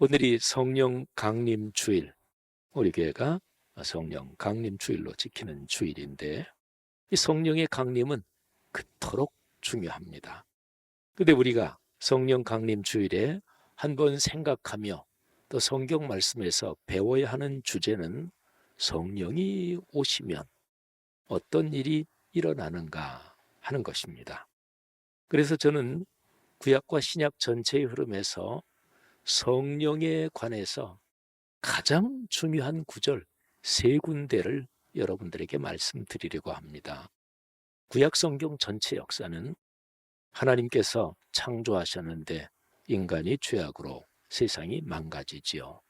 오늘이 성령 강림 주일, 우리 교회가 성령 강림 주일로 지키는 주일인데, 이 성령의 강림은 그토록 중요합니다. 근데 우리가 성령 강림 주일에 한번 생각하며 또 성경 말씀에서 배워야 하는 주제는 성령이 오시면 어떤 일이 일어나는가 하는 것입니다. 그래서 저는 구약과 신약 전체의 흐름에서 성령에 관해서 가장 중요한 구절 세 군데를 여러분들에게 말씀드리려고 합니다. 구약 성경 전체 역사는 하나님께서 창조하셨는데 인간이 죄악으로 세상이 망가지지요.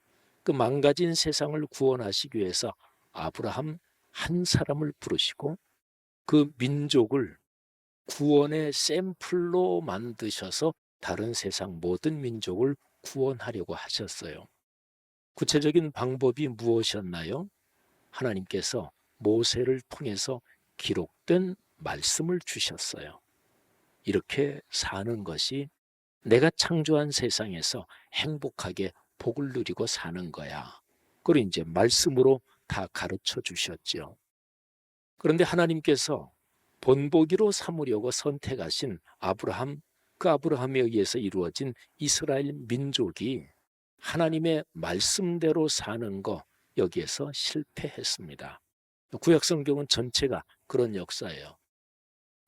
그 망가진 세상을 구원하시기 위해서 아브라함 한 사람을 부르시고 그 민족을 구원의 샘플로 만드셔서 다른 세상 모든 민족을 구원하려고 하셨어요. 구체적인 방법이 무엇이었나요? 하나님께서 모세를 통해서 기록된 말씀을 주셨어요. 이렇게 사는 것이 내가 창조한 세상에서 행복하게 복을 누리고 사는 거야. 그걸 이제 말씀으로 다 가르쳐 주셨죠. 그런데 하나님께서 본보기로 삼으려고 선택하신 아브라함, 그 아브라함에 의해서 이루어진 이스라엘 민족이 하나님의 말씀대로 사는 거, 여기에서 실패했습니다. 구약 성경은 전체가 그런 역사예요.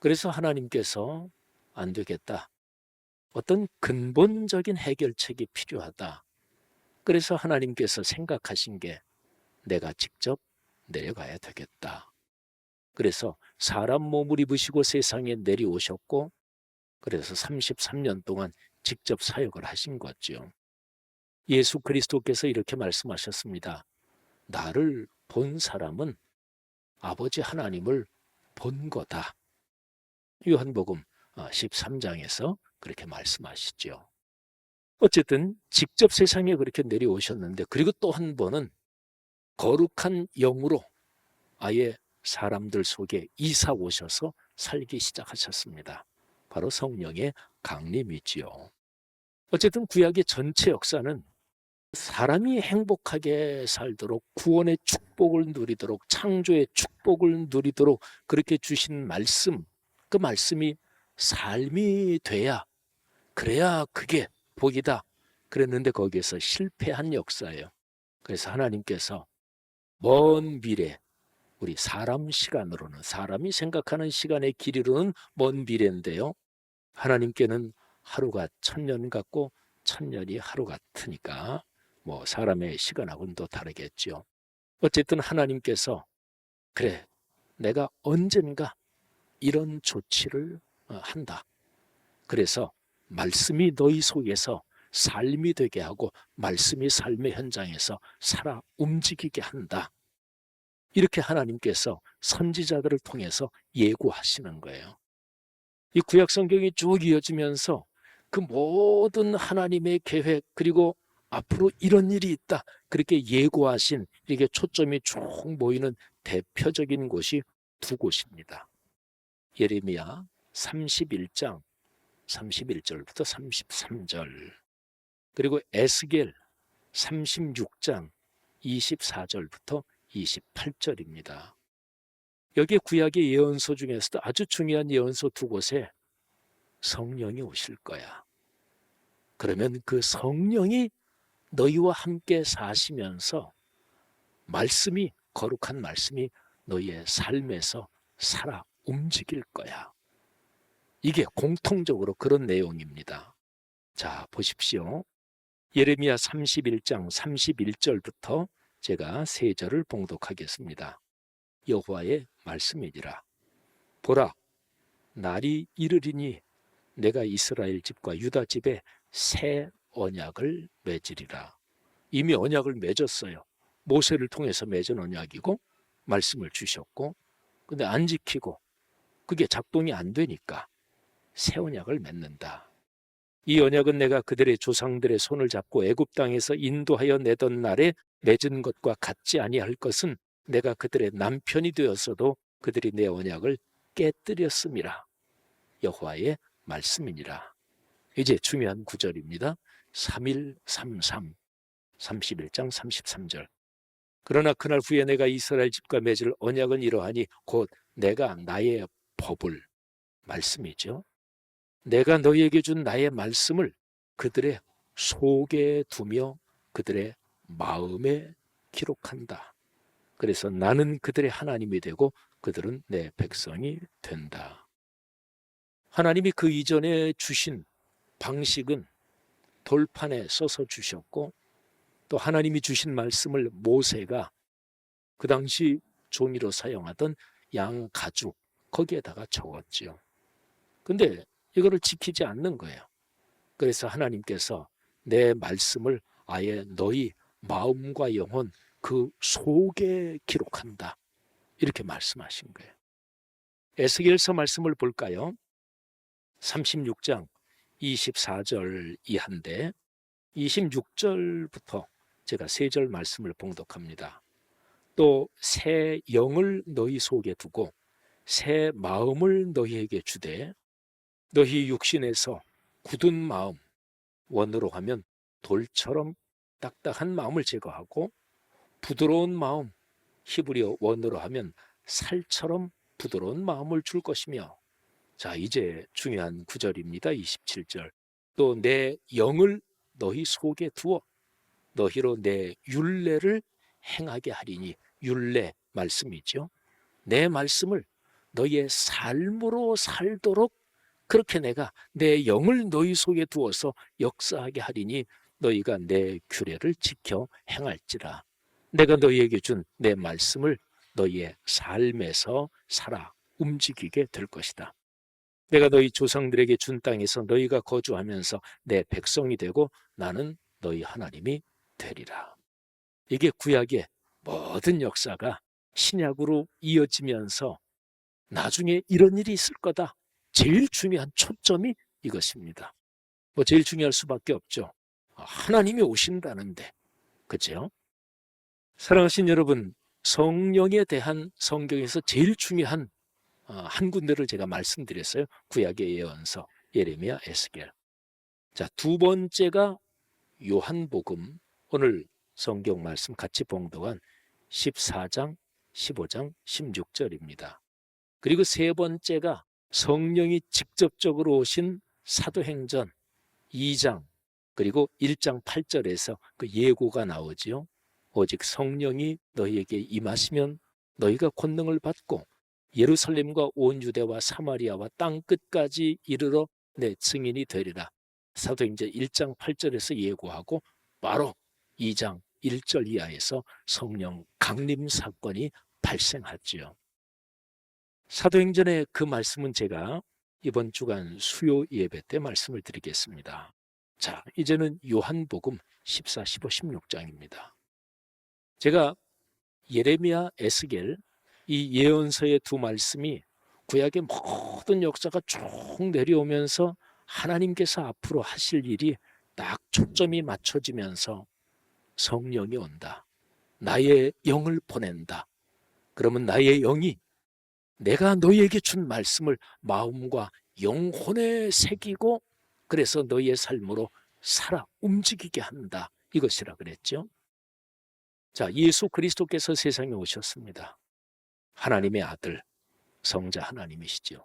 그래서 하나님께서 안 되겠다. 어떤 근본적인 해결책이 필요하다. 그래서 하나님께서 생각하신 게 내가 직접 내려가야 되겠다. 그래서 사람 몸을 입으시고 세상에 내려오셨고, 그래서 33년 동안 직접 사역을 하신 거죠. 예수 그리스도께서 이렇게 말씀하셨습니다. 나를 본 사람은 아버지 하나님을 본 거다. 요한복음 13장에서 그렇게 말씀하시죠. 어쨌든 직접 세상에 그렇게 내려오셨는데, 그리고 또 한 번은 거룩한 영으로 아예 사람들 속에 이사 오셔서 살기 시작하셨습니다. 바로 성령의 강림이지요. 어쨌든 구약의 전체 역사는 사람이 행복하게 살도록, 구원의 축복을 누리도록, 창조의 축복을 누리도록 그렇게 주신 말씀, 그 말씀이 삶이 돼야, 그래야 그게 복이다 그랬는데 거기에서 실패한 역사예요. 그래서 하나님께서 먼 미래, 우리 사람 시간으로는, 사람이 생각하는 시간의 길이로는 먼 미래인데요, 하나님께는 하루가 1000년 같고 1000년이 하루 같으니까 뭐 사람의 시간하고는 또 다르겠죠. 어쨌든 하나님께서 그래, 내가 언젠가 이런 조치를 한다. 그래서 말씀이 너희 속에서 삶이 되게 하고 말씀이 삶의 현장에서 살아 움직이게 한다. 이렇게 하나님께서 선지자들을 통해서 예고하시는 거예요. 이 구약 성경이 쭉 이어지면서 그 모든 하나님의 계획, 그리고 앞으로 이런 일이 있다, 그렇게 예고하신, 이게 초점이 쭉 모이는 대표적인 곳이 두 곳입니다. 예레미야 31장 31절부터 33절, 그리고 에스겔 36장 24절부터 28절입니다. 여기 구약의 예언서 중에서도 아주 중요한 예언서 두 곳에 성령이 오실 거야. 그러면 그 성령이 너희와 함께 사시면서 말씀이, 거룩한 말씀이 너희의 삶에서 살아 움직일 거야. 이게 공통적으로 그런 내용입니다. 자, 보십시오. 예레미야 31장 31절부터 제가 세 절을 봉독하겠습니다. 여호와의 말씀이니라. 보라, 날이 이르리니 내가 이스라엘 집과 유다 집에 새 언약을 맺으리라. 이미 언약을 맺었어요. 모세를 통해서 맺은 언약이고 말씀을 주셨고, 근데 안 지키고 그게 작동이 안 되니까 새 언약을 맺는다. 이 언약은 내가 그들의 조상들의 손을 잡고 애굽 땅에서 인도하여 내던 날에 맺은 것과 같지 아니할 것은 내가 그들의 남편이 되었어도 그들이 내 언약을 깨뜨렸음이라. 여호와의 말씀이니라. 이제 중요한 구절입니다. 3133. 31장 33절. 그러나 그날 후에 내가 이스라엘 집과 맺을 언약은 이러하니 곧 내가 나의 법을, 말씀이죠. 내가 너희에게 준 나의 말씀을 그들의 속에 두며 그들의 마음에 기록한다. 그래서 나는 그들의 하나님이 되고 그들은 내 백성이 된다. 하나님이 그 이전에 주신 방식은 돌판에 써서 주셨고, 또 하나님이 주신 말씀을 모세가 그 당시 종이로 사용하던 양 가죽 거기에다가 적었지요. 근데 이거를 지키지 않는 거예요. 그래서 하나님께서 내 말씀을 아예 너희 마음과 영혼 그 속에 기록한다, 이렇게 말씀하신 거예요. 에스겔서 말씀을 볼까요? 36장 24절 이하인데 26절부터 제가 3절 말씀을 봉독합니다. 또 새 영을 너희 속에 두고 새 마음을 너희에게 주되 너희 육신에서 굳은 마음, 원어로 하면 돌처럼 딱딱한 마음을 제거하고 부드러운 마음, 히브리어 원어로 하면 살처럼 부드러운 마음을 줄 것이며, 자, 이제 중요한 구절입니다. 27절. 또 내 영을 너희 속에 두어 너희로 내 율례를 행하게 하리니, 율례 말씀이죠. 내 말씀을 너희의 삶으로 살도록 그렇게 내가 내 영을 너희 속에 두어서 역사하게 하리니 너희가 내 규례를 지켜 행할지라. 내가 너희에게 준 내 말씀을 너희의 삶에서 살아 움직이게 될 것이다. 내가 너희 조상들에게 준 땅에서 너희가 거주하면서 내 백성이 되고 나는 너희 하나님이 되리라. 이게 구약의 모든 역사가 신약으로 이어지면서 나중에 이런 일이 있을 거다. 제일 중요한 초점이 이것입니다. 뭐 제일 중요할 수밖에 없죠. 하나님이 오신다는데, 그렇죠? 사랑하신 여러분, 성령에 대한 성경에서 제일 중요한 한 군데를 제가 말씀드렸어요. 구약의 예언서, 예레미야, 에스겔. 자, 두 번째가 요한복음, 오늘 성경 말씀 같이 봉독한 14장, 15장, 16절입니다. 그리고 세 번째가 성령이 직접적으로 오신 사도행전 2장, 그리고 1장 8절에서 그 예고가 나오지요. 오직 성령이 너희에게 임하시면 너희가 권능을 받고 예루살렘과 온 유대와 사마리아와 땅 끝까지 이르러 내 증인이 되리라. 사도행전 1장 8절에서 예고하고 바로 2장 1절 이하에서 성령 강림 사건이 발생하지요. 사도행전의 그 말씀은 제가 이번 주간 수요 예배 때 말씀을 드리겠습니다. 자, 이제는 요한복음 14, 15, 16장입니다. 제가 예레미야, 에스겔 이 예언서의 두 말씀이 구약의 모든 역사가 쭉 내려오면서 하나님께서 앞으로 하실 일이 딱 초점이 맞춰지면서 성령이 온다. 나의 영을 보낸다. 그러면 나의 영이 내가 너희에게 준 말씀을 마음과 영혼에 새기고 그래서 너희의 삶으로 살아 움직이게 한다. 이것이라 그랬죠. 자, 예수 그리스도께서 세상에 오셨습니다. 하나님의 아들, 성자 하나님이시죠.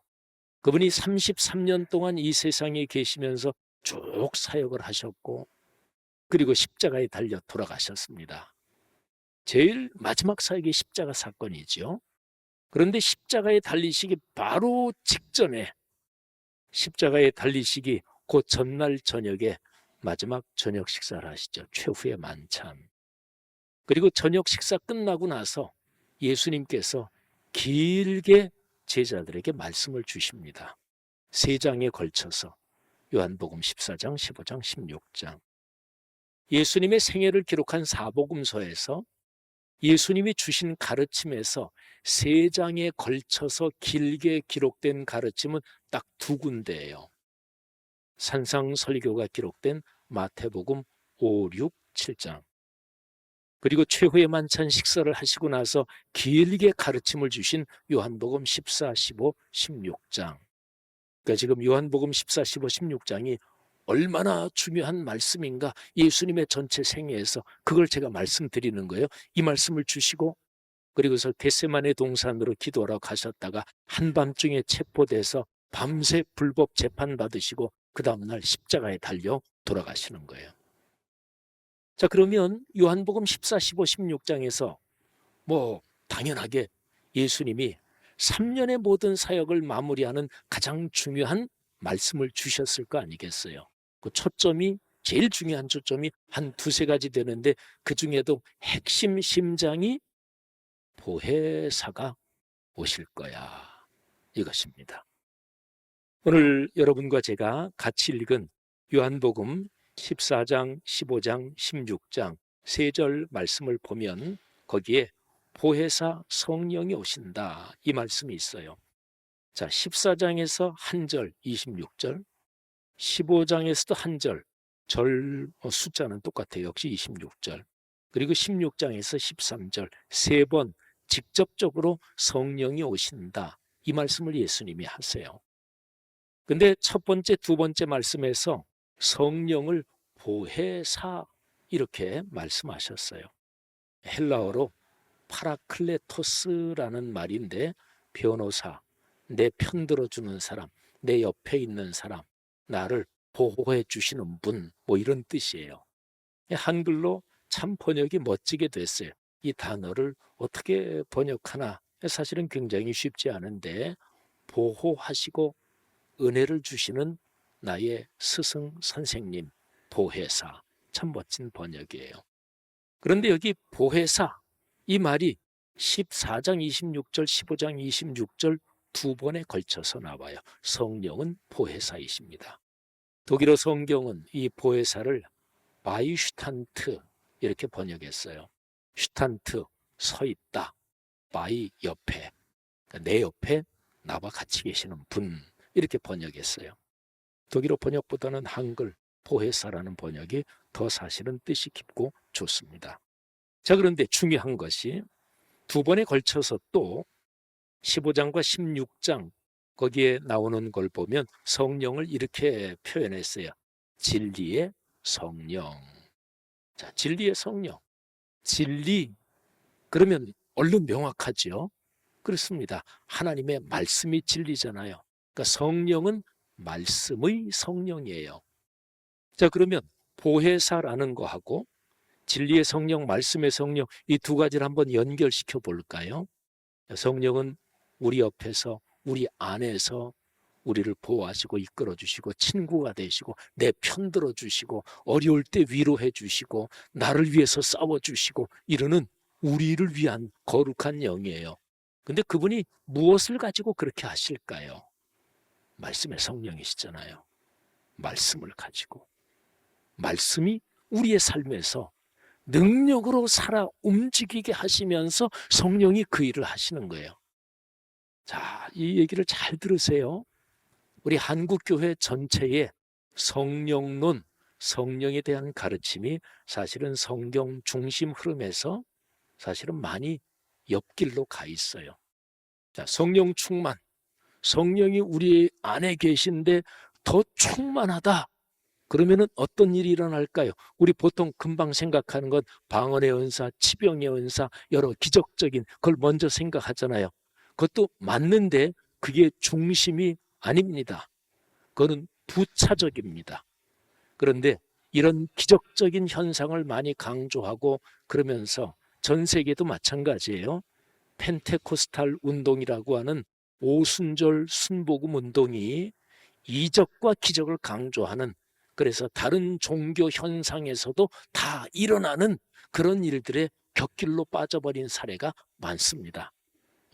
그분이 33년 동안 이 세상에 계시면서 쭉 사역을 하셨고 그리고 십자가에 달려 돌아가셨습니다. 제일 마지막 사역이 십자가 사건이죠. 그런데 십자가에 달리시기 바로 직전에 십자가에 달리시기 그 전날 저녁에 마지막 저녁 식사를 하시죠. 최후의 만찬. 그리고 저녁 식사 끝나고 나서 예수님께서 길게 제자들에게 말씀을 주십니다. 3장에 걸쳐서 요한복음 14장, 15장, 16장. 예수님의 생애를 기록한 사복음서에서 예수님이 주신 가르침에서 3장에 걸쳐서 길게 기록된 가르침은 딱 2군데예요. 산상설교가 기록된 마태복음 5, 6, 7장. 그리고 최후의 만찬 식사를 하시고 나서 길게 가르침을 주신 요한복음 14, 15, 16장. 그러니까 지금 요한복음 14, 15, 16장이 얼마나 중요한 말씀인가, 예수님의 전체 생애에서 그걸 제가 말씀드리는 거예요. 이 말씀을 주시고 그리고서 겟세마네 동산으로 기도하러 가셨다가 한밤중에 체포돼서 밤새 불법 재판 받으시고 그 다음날 십자가에 달려 돌아가시는 거예요. 자, 그러면 요한복음 14, 15, 16장에서 뭐 당연하게 예수님이 3년의 모든 사역을 마무리하는 가장 중요한 말씀을 주셨을 거 아니겠어요. 그 초점이, 제일 중요한 초점이 한 두세 가지 되는데 그 중에도 핵심 심장이 보혜사가 오실 거야, 이것입니다. 오늘 여러분과 제가 같이 읽은 요한복음 14장, 15장, 16장 세 절 말씀을 보면 거기에 보혜사 성령이 오신다, 이 말씀이 있어요. 자, 14장에서 한 절 26절, 15장에서도 한 절, 숫자는 똑같아요. 역시 26절. 그리고 16장에서 13절 세 번 직접적으로 성령이 오신다, 이 말씀을 예수님이 하세요. 근데 첫 번째, 두 번째 말씀에서 성령을 보혜사 이렇게 말씀하셨어요. 헬라어로 파라클레토스라는 말인데 변호사, 내 편 들어주는 사람, 내 옆에 있는 사람, 나를 보호해 주시는 분, 뭐 이런 뜻이에요. 한글로 참 번역이 멋지게 됐어요. 이 단어를 어떻게 번역하나 사실은 굉장히 쉽지 않은데, 보호하시고 은혜를 주시는 나의 스승 선생님, 보혜사, 참 멋진 번역이에요. 그런데 여기 보혜사, 이 말이 14장 26절, 15장 26절 두 번에 걸쳐서 나와요. 성령은 보혜사이십니다. 독일어 성경은 이 보혜사를 바이슈탄트 이렇게 번역했어요. 슈탄트, 서 있다. 바이, 옆에. 그러니까 내 옆에 나와 같이 계시는 분, 이렇게 번역했어요. 독일어 번역보다는 한글 보혜사라는 번역이 더 사실은 뜻이 깊고 좋습니다. 자, 그런데 중요한 것이 두 번에 걸쳐서 또 15장과 16장 거기에 나오는 걸 보면 성령을 이렇게 표현했어요. 진리의 성령. 자, 진리의 성령. 진리, 그러면 얼른 명확하죠. 그렇습니다. 하나님의 말씀이 진리잖아요. 그러니까 성령은 말씀의 성령이에요. 자, 그러면 보혜사라는 거하고 진리의 성령, 말씀의 성령, 이 두 가지를 한번 연결시켜 볼까요? 성령은 우리 옆에서, 우리 안에서 우리를 보호하시고 이끌어 주시고 친구가 되시고 내 편 들어 주시고 어려울 때 위로해 주시고 나를 위해서 싸워 주시고 이러는 우리를 위한 거룩한 영이에요. 근데 그분이 무엇을 가지고 그렇게 하실까요? 말씀의 성령이시잖아요. 말씀을 가지고, 말씀이 우리의 삶에서 능력으로 살아 움직이게 하시면서 성령이 그 일을 하시는 거예요. 자, 이 얘기를 잘 들으세요. 우리 한국교회 전체의 성령론, 성령에 대한 가르침이 사실은 성경 중심 흐름에서 사실은 많이 옆길로 가 있어요. 자, 성령 충만, 성령이 우리 안에 계신데 더 충만하다. 그러면은 어떤 일이 일어날까요? 우리 보통 금방 생각하는 건 방언의 은사, 치병의 은사, 여러 기적적인 걸 먼저 생각하잖아요. 그것도 맞는데 그게 중심이 아닙니다. 그거는 부차적입니다. 그런데 이런 기적적인 현상을 많이 강조하고 그러면서 전 세계도 마찬가지예요. 펜테코스탈 운동이라고 하는 오순절 순복음 운동이 이적과 기적을 강조하는, 그래서 다른 종교 현상에서도 다 일어나는 그런 일들의 곁길로 빠져버린 사례가 많습니다.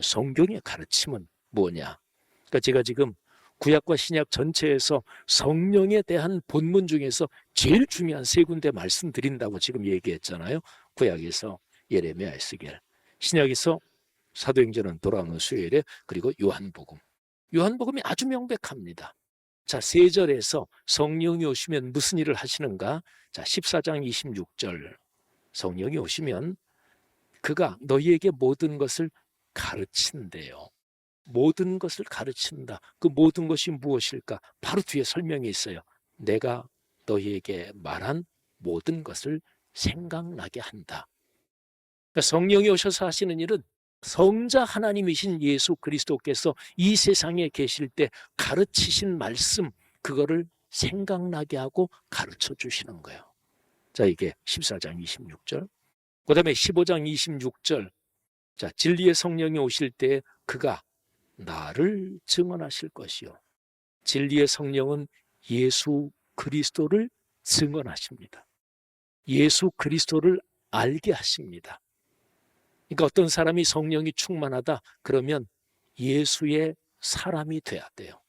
성경의 가르침은 뭐냐? 그러니까 제가 지금 구약과 신약 전체에서 성령에 대한 본문 중에서 제일 중요한 세 군데 말씀드린다고 지금 얘기했잖아요. 구약에서 예레미야, 에스겔, 신약에서 사도행전은 돌아오는 수요일에, 그리고 요한복음. 요한복음이 아주 명백합니다. 자, 3절에서 성령이 오시면 무슨 일을 하시는가? 자, 14장 26절. 성령이 오시면 그가 너희에게 모든 것을 가르친대요. 모든 것을 가르친다. 그 모든 것이 무엇일까? 바로 뒤에 설명이 있어요. 내가 너희에게 말한 모든 것을 생각나게 한다. 그러니까 성령이 오셔서 하시는 일은 성자 하나님이신 예수 그리스도께서 이 세상에 계실 때 가르치신 말씀, 그거를 생각나게 하고 가르쳐 주시는 거예요. 자, 이게 14장 26절. 그 다음에 15장 26절. 자, 진리의 성령이 오실 때 그가 나를 증언하실 것이요. 진리의 성령은 예수 그리스도를 증언하십니다. 예수 그리스도를 알게 하십니다. 그러니까 어떤 사람이 성령이 충만하다 그러면 예수의 사람이 돼야 돼요.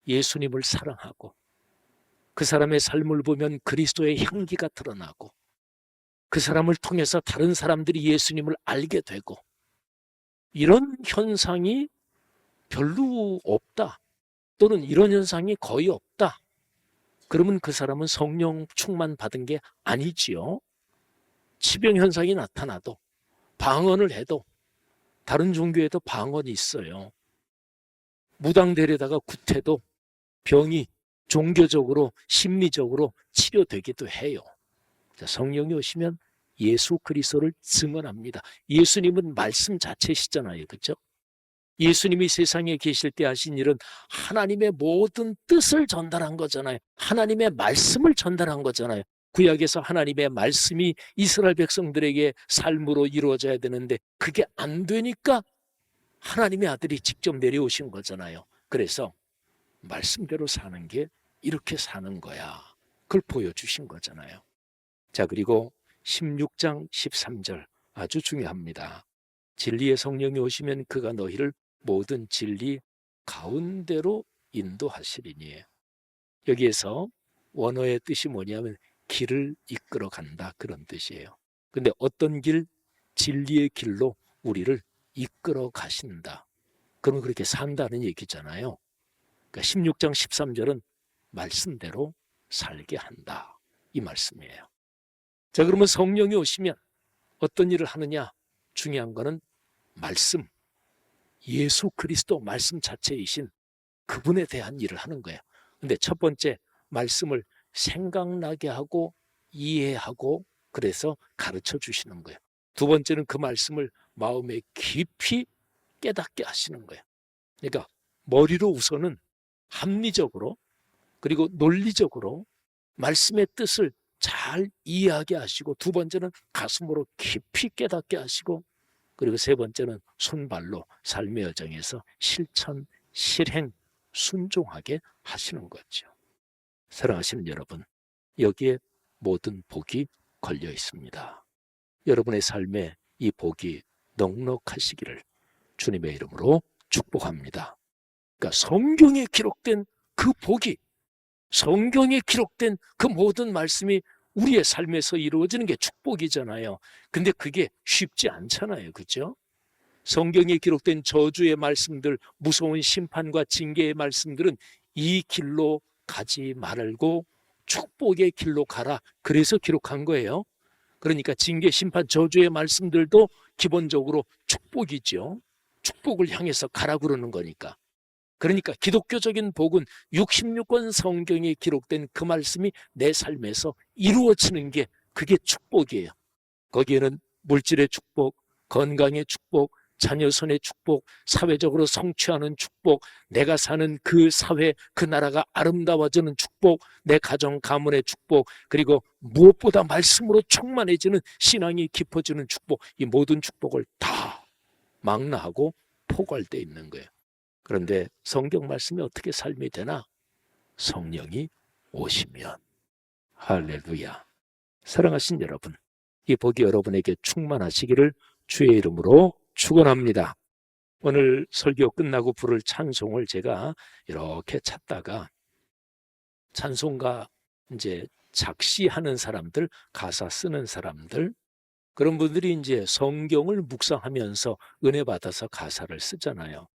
예수님을 사랑하고 그 사람의 삶을 보면 그리스도의 향기가 드러나고 그 사람을 통해서 다른 사람들이 예수님을 알게 되고, 이런 현상이 별로 없다 또는 이런 현상이 거의 없다 그러면 그 사람은 성령 충만 받은 게 아니지요. 치병 현상이 나타나도 방언을 해도, 다른 종교에도 방언이 있어요. 무당되려다가 굿해도 병이 종교적으로 심리적으로 치료되기도 해요. 자, 성령이 오시면 예수 그리스도를 증언합니다. 예수님은 말씀 자체시잖아요. 그렇죠? 예수님이 세상에 계실 때 하신 일은 하나님의 모든 뜻을 전달한 거잖아요. 하나님의 말씀을 전달한 거잖아요. 구약에서 하나님의 말씀이 이스라엘 백성들에게 삶으로 이루어져야 되는데 그게 안 되니까 하나님의 아들이 직접 내려오신 거잖아요. 그래서 말씀대로 사는 게 이렇게 사는 거야. 그걸 보여주신 거잖아요. 자, 그리고 16장 13절 아주 중요합니다. 진리의 성령이 오시면 그가 너희를 모든 진리 가운데로 인도하시리니. 여기에서 원어의 뜻이 뭐냐면 길을 이끌어 간다, 그런 뜻이에요. 근데 어떤 길? 진리의 길로 우리를 이끌어 가신다. 그러면 그렇게 산다는 얘기잖아요. 그러니까 16장 13절은 말씀대로 살게 한다, 이 말씀이에요. 자, 그러면 성령이 오시면 어떤 일을 하느냐? 중요한 거는 말씀, 예수 그리스도 말씀 자체이신 그분에 대한 일을 하는 거예요. 근데 첫 번째, 말씀을 생각나게 하고 이해하고 그래서 가르쳐 주시는 거예요. 두 번째는 그 말씀을 마음에 깊이 깨닫게 하시는 거예요. 그러니까 머리로 우선은 합리적으로 그리고 논리적으로 말씀의 뜻을 잘 이해하게 하시고, 두 번째는 가슴으로 깊이 깨닫게 하시고, 그리고 세 번째는 손발로 삶의 여정에서 실천, 실행, 순종하게 하시는 거죠. 사랑하시는 여러분, 여기에 모든 복이 걸려 있습니다. 여러분의 삶에 이 복이 넉넉하시기를 주님의 이름으로 축복합니다. 그러니까 성경에 기록된 그 복이, 성경에 기록된 그 모든 말씀이 우리의 삶에서 이루어지는 게 축복이잖아요. 근데 그게 쉽지 않잖아요. 그렇죠? 성경에 기록된 저주의 말씀들, 무서운 심판과 징계의 말씀들은 이 길로 가지 말고 축복의 길로 가라, 그래서 기록한 거예요. 그러니까 징계, 심판, 저주의 말씀들도 기본적으로 축복이죠. 축복을 향해서 가라 그러는 거니까. 그러니까 기독교적인 복은 66권 성경에 기록된 그 말씀이 내 삶에서 이루어지는 게, 그게 축복이에요. 거기에는 물질의 축복, 건강의 축복, 자녀선의 축복, 사회적으로 성취하는 축복, 내가 사는 그 사회, 그 나라가 아름다워지는 축복, 내 가정 가문의 축복, 그리고 무엇보다 말씀으로 충만해지는 신앙이 깊어지는 축복, 이 모든 축복을 다 망라하고 포괄되어 있는 거예요. 그런데 성경 말씀이 어떻게 삶이 되나? 성령이 오시면. 할렐루야. 사랑하신 여러분, 이 복이 여러분에게 충만하시기를 주의 이름으로 축원합니다. 오늘 설교 끝나고 부를 찬송을 제가 이렇게 찾다가, 찬송가 이제 작시하는 사람들, 가사 쓰는 사람들, 그런 분들이 이제 성경을 묵상하면서 은혜 받아서 가사를 쓰잖아요.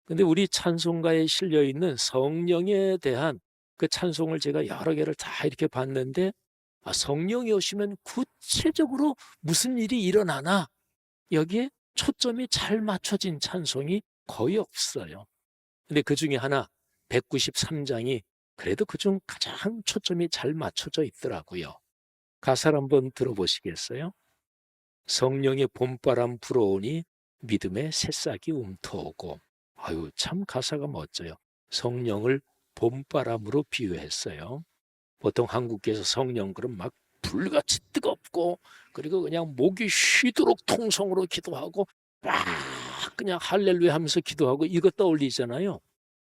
근데 우리 찬송가에 실려 있는 성령에 대한 그 찬송을 제가 여러 개를 다 이렇게 봤는데, 성령이 오시면 구체적으로 무슨 일이 일어나나, 여기에 초점이 잘 맞춰진 찬송이 거의 없어요. 근데 그 중에 하나, 193장이 그래도 그중 가장 초점이 잘 맞춰져 있더라고요. 가사를 한번 들어보시겠어요? 성령의 봄바람 불어오니 믿음의 새싹이 움터오고. 아유, 참 가사가 멋져요. 성령을 봄바람으로 비유했어요. 보통 한국에서 성령 그럼 막 불같이 뜨겁고, 그리고 그냥 목이 쉬도록 통성으로 기도하고 막 그냥 할렐루야 하면서 기도하고 이거 떠올리잖아요.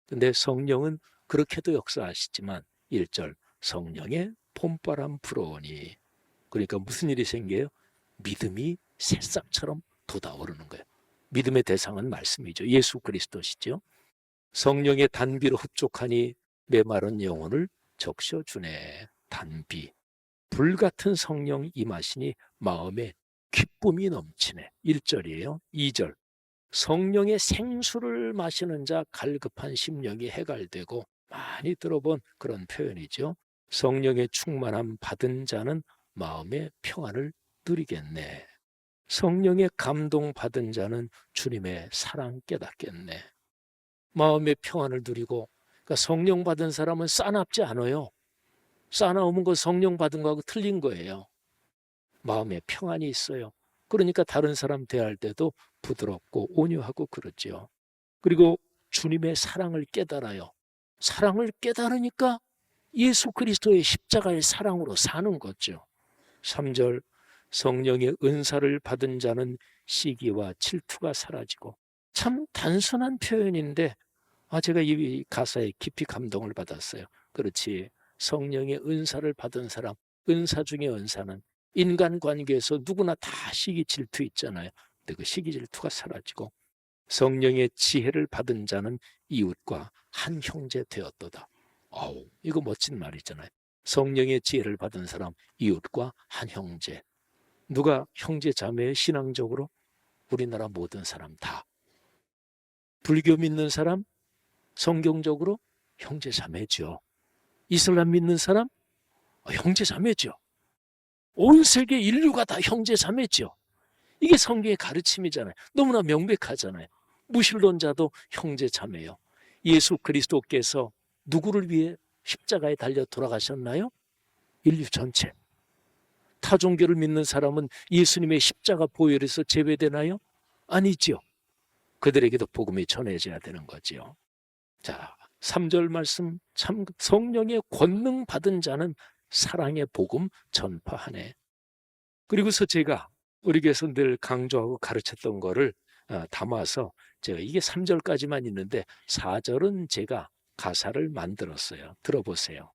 근데 성령은 그렇게도 역사하시지만 1절 성령의 봄바람 불어오니, 그러니까 무슨 일이 생겨요? 믿음이 새싹처럼 돋아오르는 거예요. 믿음의 대상은 말씀이죠. 예수 그리스도시죠. 성령의 단비로 흡족하니 메마른 영혼을 적셔주네. 단비. 불같은 성령 임하시니 마음에 기쁨이 넘치네. 1절이에요. 2절. 성령의 생수를 마시는 자 갈급한 심령이 해갈되고. 많이 들어본 그런 표현이죠. 성령의 충만함 받은 자는 마음의 평안을 누리겠네. 성령의 감동 받은 자는 주님의 사랑 깨닫겠네. 마음의 평안을 누리고, 그러니까 성령 받은 사람은 싸납지 않아요. 싸나우면 그 성령 받은 거하고 틀린 거예요. 마음에 평안이 있어요. 그러니까 다른 사람 대할 때도 부드럽고 온유하고 그러죠. 그리고 주님의 사랑을 깨달아요. 사랑을 깨달으니까 예수 그리스도의 십자가의 사랑으로 사는 거죠. 3절 성령의 은사를 받은 자는 시기와 질투가 사라지고. 참 단순한 표현인데 제가 이 가사에 깊이 감동을 받았어요. 그렇지. 성령의 은사를 받은 사람, 은사 중에 은사는 인간관계에서 누구나 다 시기 질투 있잖아요. 근데 그 시기 질투가 사라지고, 성령의 지혜를 받은 자는 이웃과 한 형제 되었도다. 이거 멋진 말이잖아요. 성령의 지혜를 받은 사람, 이웃과 한 형제. 누가 형제 자매의 신앙적으로? 우리나라 모든 사람 다. 불교 믿는 사람, 성경적으로 형제 자매죠. 이슬람 믿는 사람, 형제 자매죠. 온 세계 인류가 다 형제 자매죠. 이게 성경의 가르침이잖아요. 너무나 명백하잖아요. 무신론자도 형제 자매요. 예수 그리스도께서 누구를 위해 십자가에 달려 돌아가셨나요? 인류 전체. 타 종교를 믿는 사람은 예수님의 십자가 보혈에서 제외되나요? 아니죠. 그들에게도 복음이 전해져야 되는 거지요. 자, 3절 말씀, 참 성령의 권능 받은 자는 사랑의 복음 전파하네. 그리고서 제가 우리 교회에서 늘 강조하고 가르쳤던 거를 담아서 제가 이게 3절까지만 있는데 4절은 제가 가사를 만들었어요. 들어보세요.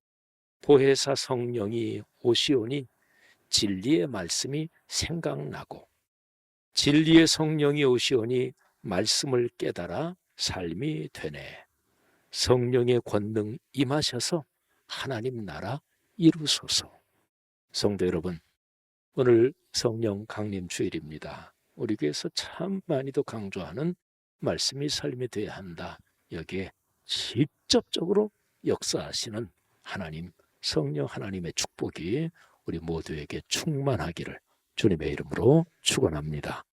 보혜사 성령이 오시오니 진리의 말씀이 생각나고, 진리의 성령이 오시오니 말씀을 깨달아 삶이 되네. 성령의 권능 임하셔서 하나님 나라 이루소서. 성도 여러분, 오늘 성령 강림 주일입니다. 우리 교회에서 참 많이도 강조하는 말씀이 삶이 되어야 한다. 여기에 직접적으로 역사하시는 하나님, 성령 하나님의 축복이 우리 모두에게 충만하기를 주님의 이름으로 축원합니다.